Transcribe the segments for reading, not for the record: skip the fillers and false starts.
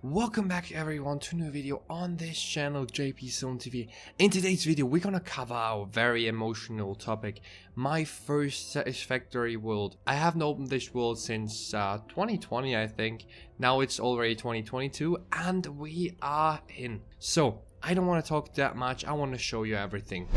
Welcome back everyone to a new video on this channel, JP Zone TV. In today's video we're gonna cover our very emotional topic, my first Satisfactory world. I haven't opened this world since 2020 I think. Now it's already 2022 and we are in. So I don't want to talk that much, I want to show you everything.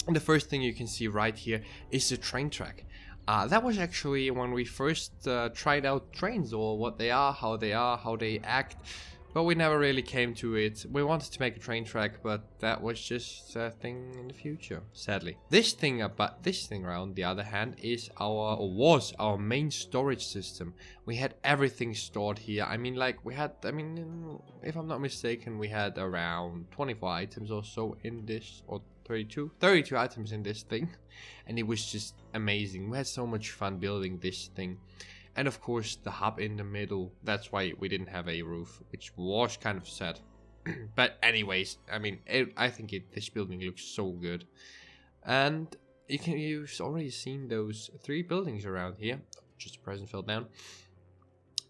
And the first thing you can see right here is the train track. That was actually when we first tried out trains, or what they are, how they act, but we never really came to it. We wanted to make a train track, but that was just a thing in the future, sadly. This thing around the other hand is was our main storage system. We had everything stored here. If I'm not mistaken, we had around 24 items or so in this, or 32 items in this thing, and it was just amazing. We had so much fun building this thing. And of course the hub in the middle, that's why we didn't have a roof, which was kind of sad. But anyways, I think this building looks so good. And you've already seen those 3 buildings around here. Just a present fell down.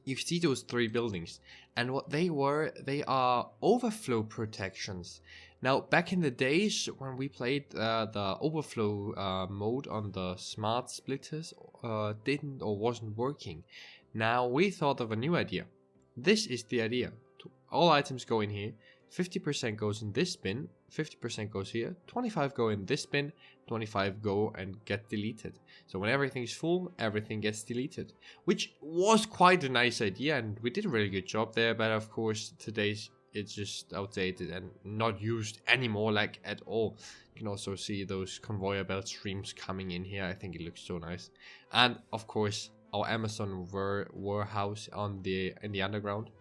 You see those 3 buildings, and what they are overflow protections. Now, back in the days when we played the overflow mode on the smart splitters, didn't or wasn't working. Now we thought of a new idea. This is the idea. All items go in here. 50% goes in this bin, 50% goes here, 25 go in this bin, 25 go and get deleted. So when everything's full, everything gets deleted, which was quite a nice idea, and we did a really good job there. But of course today's it's just outdated and not used anymore, like at all. You can also see those conveyor belt streams coming in here. I think it looks so nice. And of course our Amazon warehouse in the underground.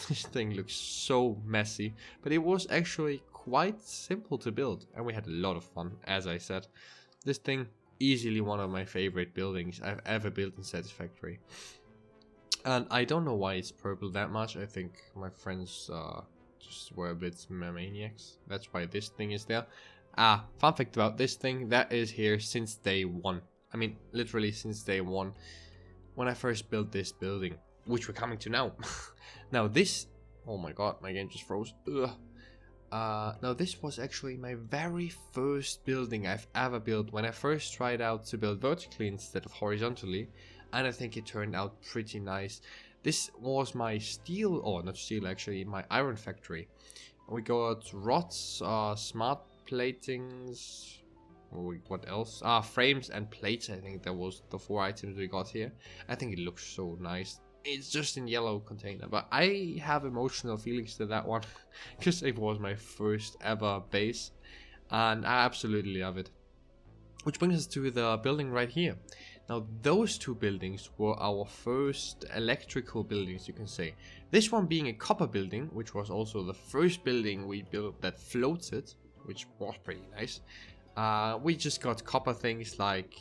This thing looks so messy, but it was actually quite simple to build, and we had a lot of fun. As I said, this thing easily one of my favorite buildings I've ever built in Satisfactory. And I don't know why it's purple that much. I think my friends just were a bit maniacs. That's why this thing is there. Fun fact about this thing, that is here since day 1. I mean, literally since day 1, when I first built this building, which we're coming to now. Now this, oh my god, my game just froze. Now this was actually my very first building I've ever built, when I first tried out to build vertically instead of horizontally, and I think it turned out pretty nice. This was my steel, or not steel actually, my iron factory. We got rods, smart platings, what else? Frames and plates. I think that was the 4 items we got here. I think it looks so nice. It's just in yellow container, but I have emotional feelings to that one because it was my first ever base, and I absolutely love it. Which brings us to the building right here. Now those 2 buildings were our first electrical buildings, you can say. This one being a copper building, which was also the first building we built that floated, which was pretty nice. We just got copper things like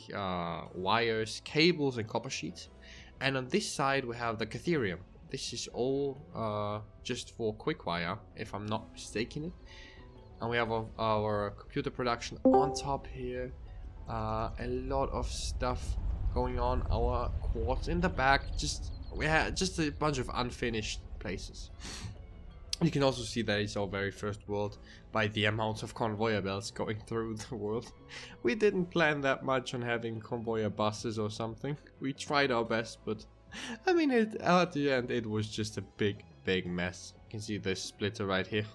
wires, cables and copper sheets. And on this side we have the catherium. This is all just for quick wire, if I'm not mistaken it. And we have our computer production on top here. A lot of stuff going on. Our quartz in the back. We had just a bunch of unfinished places. You can also see that it's our very first world by the amount of conveyor belts going through the world. We didn't plan that much on having conveyor buses or something. We tried our best, but I mean, at the end it was just a big mess. You can see the splitter right here.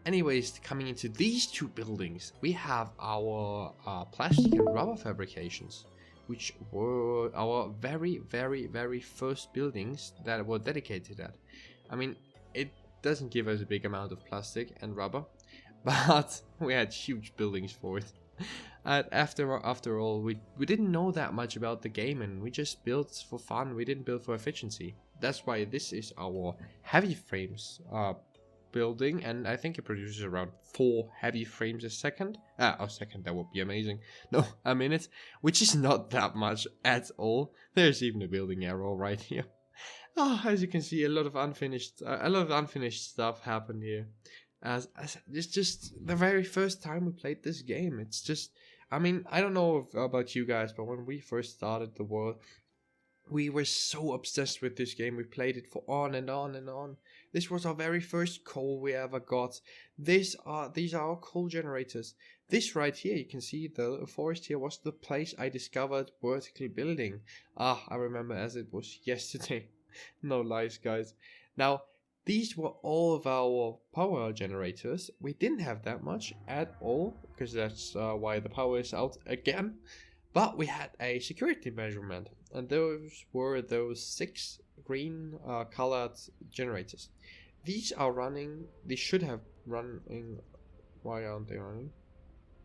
Anyways, coming into these 2 buildings, we have our plastic and rubber fabrications, which were our very first buildings that were dedicated to that. I mean, it doesn't give us a big amount of plastic and rubber, but we had huge buildings for it. And after all, we didn't know that much about the game, and we just built for fun. We didn't build for efficiency. That's why this is our heavy frames building, and I think it produces around 4 heavy frames a second. A second, that would be amazing. No, a minute, which is not that much at all. There's even a building arrow right here. As you can see, a lot of unfinished stuff happened here. As it's just the very first time we played this game. It's just, I mean, I don't know about you guys, but when we first started the world, we were so obsessed with this game. We played it for on and on and on. This was our very first coal we ever got. These are our coal generators. This right here, you can see the forest here, was the place I discovered vertical building. I remember as it was yesterday. No lies, guys. Now, these were all of our power generators. We didn't have that much at all, because that's why the power is out again. But we had a security measurement, and those were those 6 green colored generators. These are running, they should have running, why aren't they running?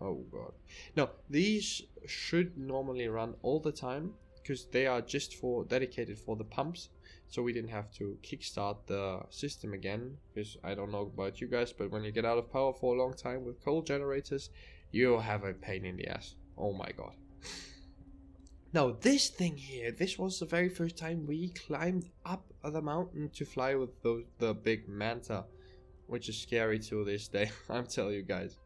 Oh god. No, these should normally run all the time, because they are just dedicated for the pumps, so we didn't have to kickstart the system again, because I don't know about you guys, but when you get out of power for a long time with coal generators, you have a pain in the ass. Oh my god. Now this thing here, this was the very first time we climbed up the mountain to fly with the big manta, which is scary to this day, I'm telling you guys.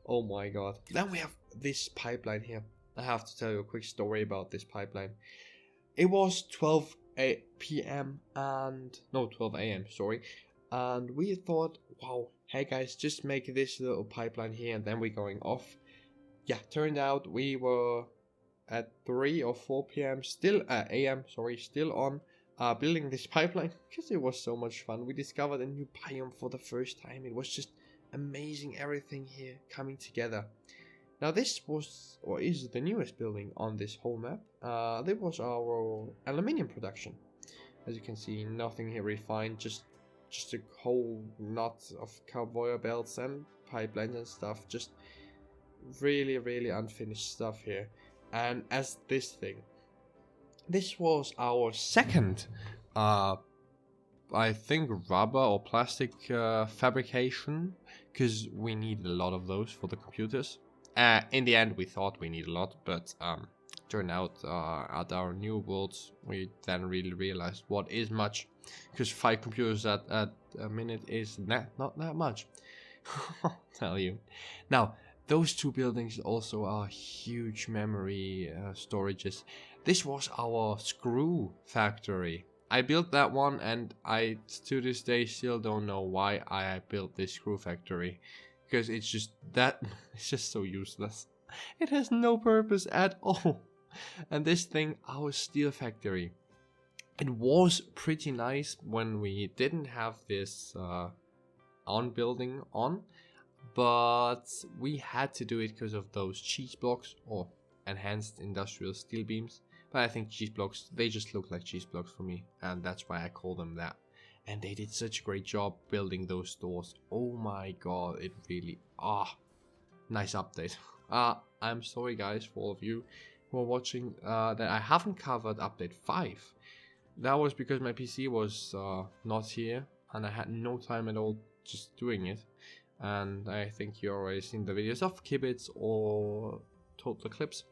Oh my god. Then we have this pipeline here. I have to tell you a quick story about this pipeline. It was 12 p.m. and... no, 12 a.m., sorry. And we thought, wow, hey guys, just make this little pipeline here and then we're going off. Yeah, turned out we were at 3 or 4 p.m. still a.m. still on building this pipeline because it was so much fun. We discovered a new biome for the first time. It was just amazing, everything here coming together. Now this was or is the newest building on this whole map. That was our aluminium production. As you can see, nothing here refined, just a whole knot of cowboy belts and pipelines and stuff. Just really unfinished stuff here. And as this was our second I think rubber or plastic fabrication, because we need a lot of those for the computers. In the end we thought we need a lot, but turned out at our new worlds we then really realized what is much, because 5 computers at a minute is not that much. I'll tell you. Now those 2 buildings also are huge memory storages. This was our screw factory. I built that one, and I to this day still don't know why I built this screw factory, because it's just so useless. It has no purpose at all. And this thing, our steel factory, it was pretty nice when we didn't have this on building on, but we had to do it because of those cheese blocks or enhanced industrial steel beams. But I think cheese blocks, they just look like cheese blocks for me, and that's why I call them that. And they did such a great job building those doors. Oh my god, it really nice update. I'm sorry guys for all of you who are watching that I haven't covered update 5. That was because my PC was not here and I had no time at all just doing it. And I think you already seen the videos of Kibitz or Total Eclipse.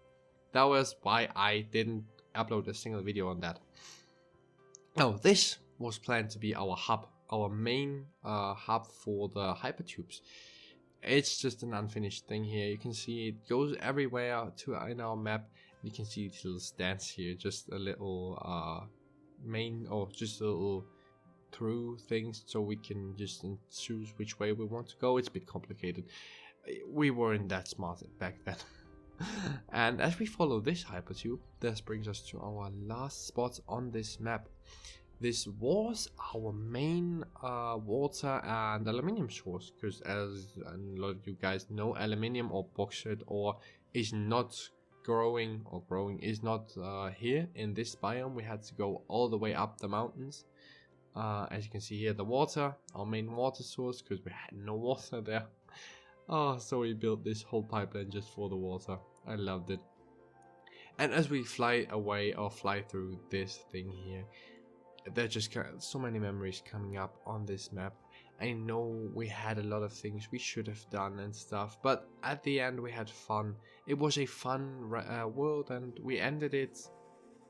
That was why I didn't upload a single video on that. Now this was planned to be our hub, our main hub for the hypertubes. It's just an unfinished thing here. You can see it goes everywhere in our map. You can see these little stands here, just a little just a little through things, so we can just choose which way we want to go. It's a bit complicated. We weren't that smart back then. And as we follow this hypertube, this brings us to our last spot on this map. This was our main water and aluminium source, because as a lot of you guys know, aluminium or bauxite ore is not growing is not here in this biome. We had to go all the way up the mountains. As you can see here, the water, our main water source, because we had no water there. So we built this whole pipeline just for the water. I loved it. And as we fly away or fly through this thing here, there's just so many memories coming up on this map. I know we had a lot of things we should have done and stuff, but at the end we had fun. It was a fun world, and we ended it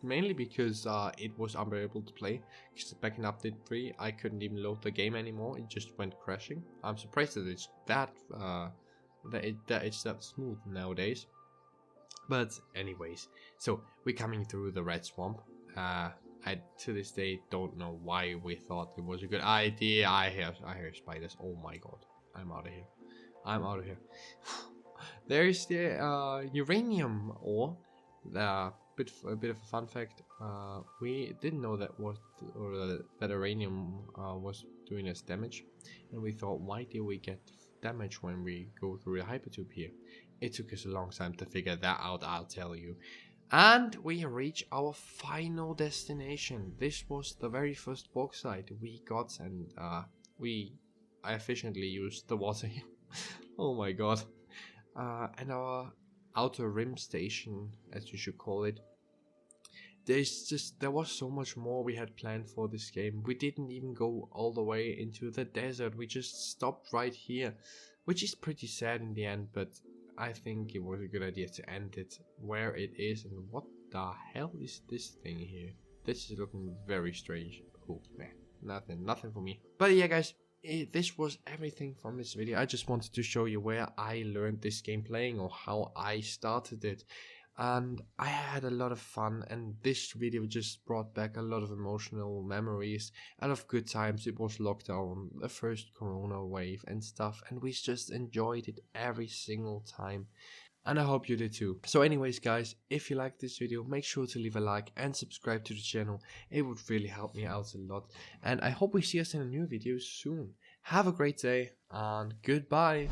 mainly because it was unbearable to play. Because back in update 3 I couldn't even load the game anymore. It just went crashing. I'm surprised that it's that it's that smooth nowadays. But anyways, so we're coming through the red swamp. I to this day don't know why we thought it was a good idea. I hear spiders. Oh my god, I'm out of here. I'm out of here. There's the uranium ore. A bit of a fun fact. We didn't know that that uranium was doing us damage, and we thought, why did we get damage when we go through the hypertube here? It took us a long time to figure that out, I'll tell you. And we reach our final destination. This was the very first bauxite we got, and I efficiently used the water here. Oh my god. And our outer rim station, as you should call it. There was so much more we had planned for this game. We didn't even go all the way into the desert. We just stopped right here, which is pretty sad in the end, but I think it was a good idea to end it where it is. And what the hell is this thing here? This is looking very strange. Oh man, nothing for me. But yeah guys, this was everything from this video. I just wanted to show you where I learned this game playing, or how I started it. And I had a lot of fun, and this video just brought back a lot of emotional memories and of good times. It was lockdown, the first corona wave and stuff, and we just enjoyed it every single time. And I hope you did too. So anyways guys, if you liked this video, make sure to leave a like and subscribe to the channel. It would really help me out a lot. And I hope we see us in a new video soon. Have a great day and goodbye.